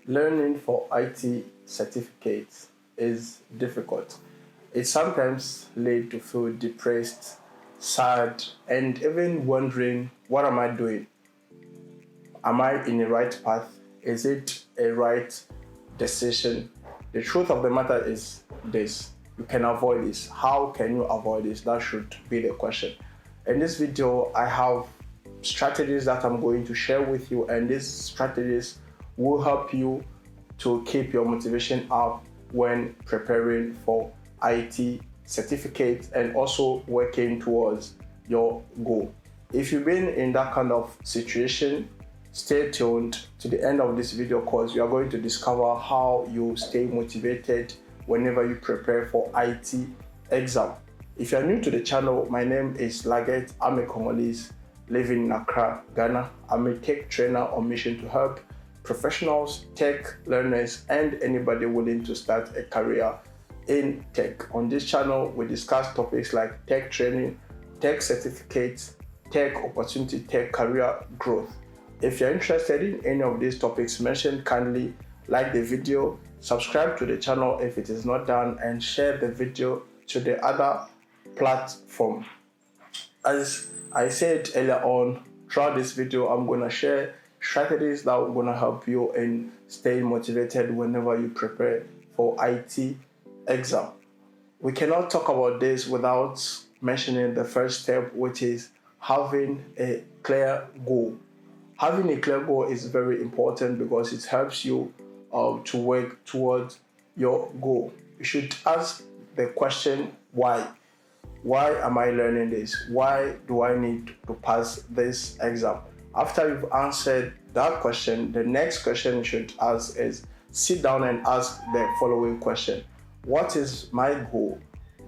Learning for IT certificates is difficult. It sometimes leads to feel depressed, sad, and even wondering, what am I doing? Am I in the right path? Is it a right decision? The truth of the matter is this: you can avoid this. How can you avoid this? That should be the question. In this video, I have strategies that I'm going to share with you, and these strategies will help you to keep your motivation up when preparing for IT certificate and also working towards your goal. If you've been in that kind of situation, stay tuned to the end of this video, because you are going to discover how you stay motivated whenever you prepare for IT exam. If you are new to the channel, my name is Laget. I'm a Congolese living in Accra, Ghana. I'm a tech trainer on mission to help professionals, tech learners, and anybody willing to start a career in tech. On this channel, we discuss topics like tech training, tech certificates, tech opportunity, tech career growth. If you're interested in any of these topics mentioned, kindly like the video, subscribe to the channel if it is not done, and share the video to the other platform. As I said earlier on, throughout this video, I'm going to share strategies that are going to help you in staying motivated whenever you prepare for IT exam. We cannot talk about this without mentioning the first step, which is having a clear goal. Having a clear goal is very important because it helps you to work towards your goal. You should ask the question, why? Why am I learning this? Why do I need to pass this exam? After you've answered that question, the next question you should ask is, sit down and ask the following question. What is my goal?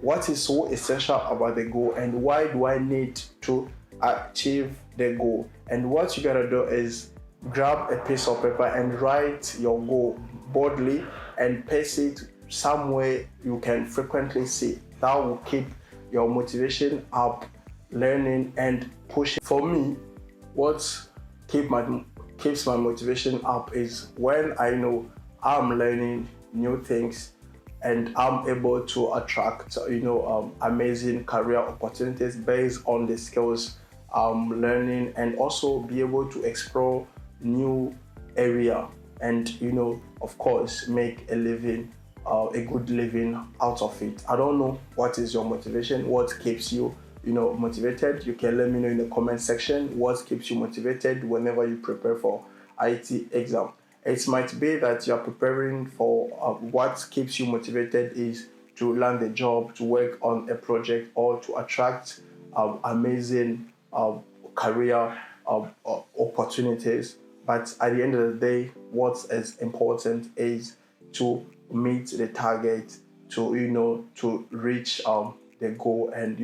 What is so essential about the goal, and why do I need to achieve the goal? And what you gotta do is grab a piece of paper and write your goal boldly and paste it somewhere you can frequently see. That will keep your motivation up, learning and pushing. For me, what keeps my motivation up is when I know I'm learning new things and I'm able to attract amazing career opportunities based on the skills I'm learning, and also be able to explore new area and of course make a living, a good living out of it. I don't know what is your motivation, what keeps you motivated. You can let me know in the comment section what keeps you motivated whenever you prepare for IT exam. It might be that you are preparing for what keeps you motivated is to land a job, to work on a project, or to attract amazing career opportunities. But at the end of the day, what is important is to meet the target, to reach the goal, and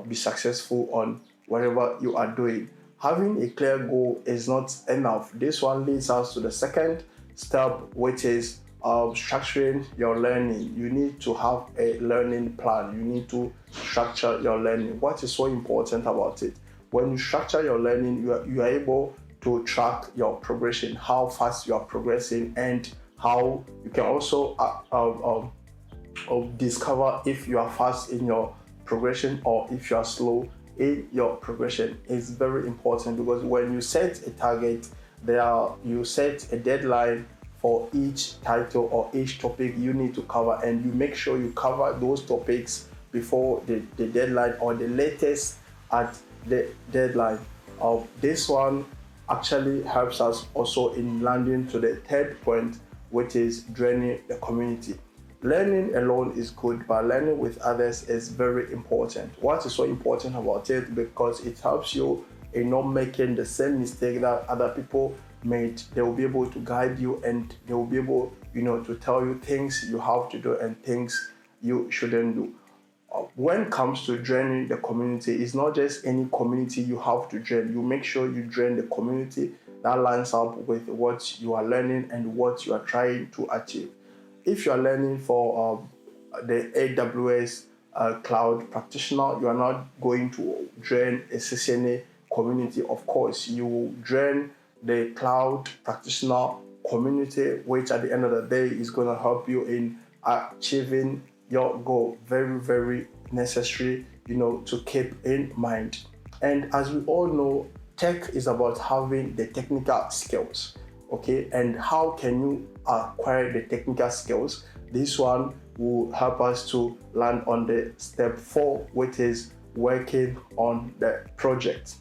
be successful on whatever you are doing. Having a clear goal is not enough. This one leads us to the second step, which is structuring your learning. You need to have a learning plan. You need to structure your learning. What is so important about it? When you structure your learning, you are able to track your progression, how fast you are progressing, and how you can also discover if you are fast in your progression or if you are slow in your progression. Is very important, because when you set a target, you set a deadline for each title or each topic you need to cover, and you make sure you cover those topics before the deadline or the latest at the deadline. This one actually helps us also in landing to the third point, which is draining the community. Learning alone is good, but learning with others is very important. What is so important about it? Because it helps you in not making the same mistake that other people made. They will be able to guide you, and they will be able, to tell you things you have to do and things you shouldn't do. When it comes to draining the community, it's not just any community you have to drain. You make sure you drain the community that lines up with what you are learning and what you are trying to achieve. If you are learning for the AWS cloud practitioner, you are not going to drain a CCNA community. Of course, you will drain the cloud practitioner community, which at the end of the day is going to help you in achieving your goal. Very, very necessary, to keep in mind. And as we all know, tech is about having the technical skills. Okay, and how can you acquire the technical skills? This one will help us to land on the step 4, which is working on the project.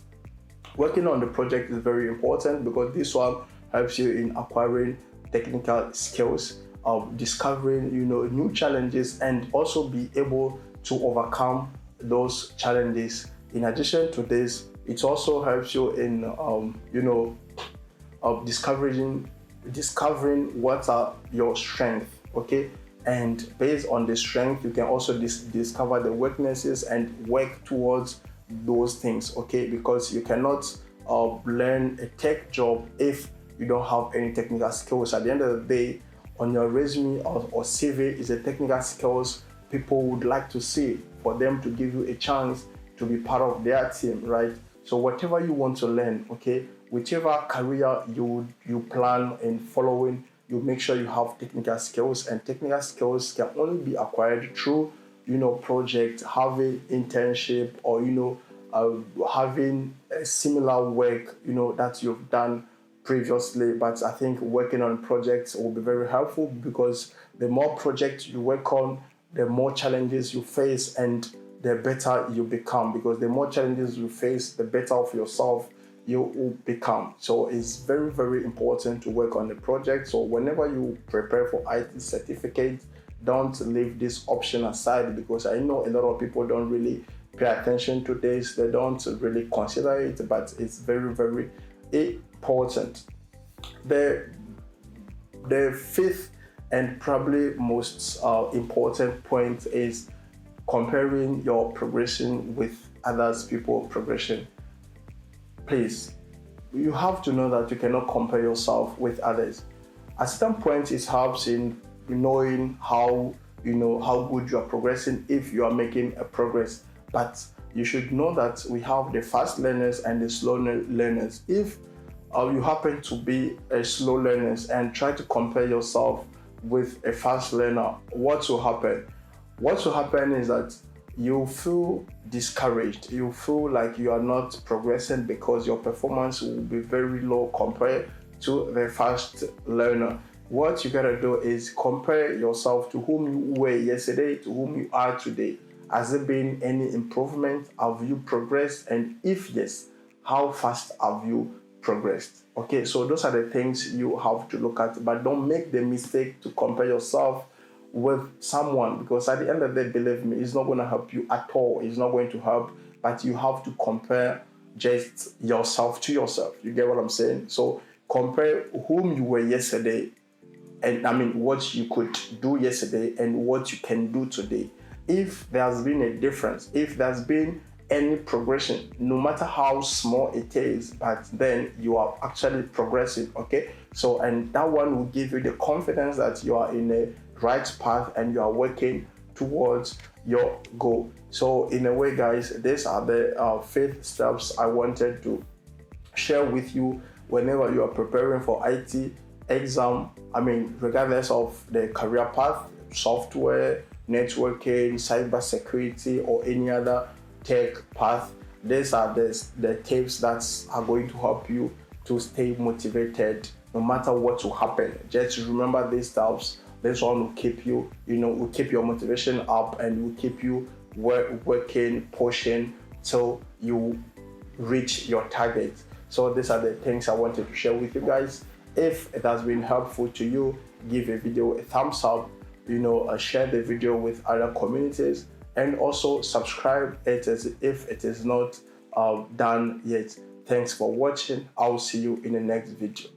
Working on the project is very important because this one helps you in acquiring technical skills, of discovering new challenges, and also be able to overcome those challenges. In addition to this, it also helps you in discovering what are your strengths. Okay, and based on the strength, you can also discover the weaknesses and work towards those things. Okay, because you cannot learn a tech job if you don't have any technical skills. At the end of the day, on your resume or CV is the technical skills people would like to see, for them to give you a chance to be part of their team, right? So whatever you want to learn, okay, whichever career you plan in following, you make sure you have technical skills, and technical skills can only be acquired through project, having internship, or having a similar work that you've done previously. But I think working on projects will be very helpful, because the more projects you work on, the more challenges you face, and the better you become, because the more challenges you face, the better of yourself you will become. So it's very, very important to work on the project. So whenever you prepare for IT certificate, don't leave this option aside, because I know a lot of people don't really pay attention to this. They don't really consider it, but it's very, very important. The fifth and probably most important point is comparing your progression with others people's progression. Please, you have to know that you cannot compare yourself with others. At some point, it helps in knowing how good you are progressing, if you are making a progress. But you should know that we have the fast learners and the slow learners. If you happen to be a slow learner and try to compare yourself with a fast learner, what will happen? What will happen is that you feel discouraged. You feel like you are not progressing because your performance will be very low compared to the fast learner. What you gotta do is compare yourself to whom you were yesterday to whom you are today. Has there been any improvement? Have you progressed? And if yes, how fast have you progressed? Okay, so those are the things you have to look at, but don't make the mistake to compare yourself with someone, because at the end of the day, believe me, it's not going to help you at all. It's not going to help, but you have to compare just yourself to yourself. You get what I'm saying? So compare whom you were yesterday, and what you could do yesterday and what you can do today. If there's been a difference, if there's been any progression, no matter how small it is, but then you are actually progressing. Okay, so and that one will give you the confidence that you are in a right path and you are working towards your goal. So in a way, guys, these are the 5 steps I wanted to share with you whenever you are preparing for IT exam. Regardless of the career path, software, networking, cyber security, or any other tech path, these are the tips that are going to help you to stay motivated no matter what will happen. Just remember these steps. This one will keep you, will keep your motivation up, and will keep you working, pushing till you reach your target. So these are the things I wanted to share with you guys. If it has been helpful to you, give a video a thumbs up, share the video with other communities, and also subscribe it if it is not done yet. Thanks for watching. I'll see you in the next video.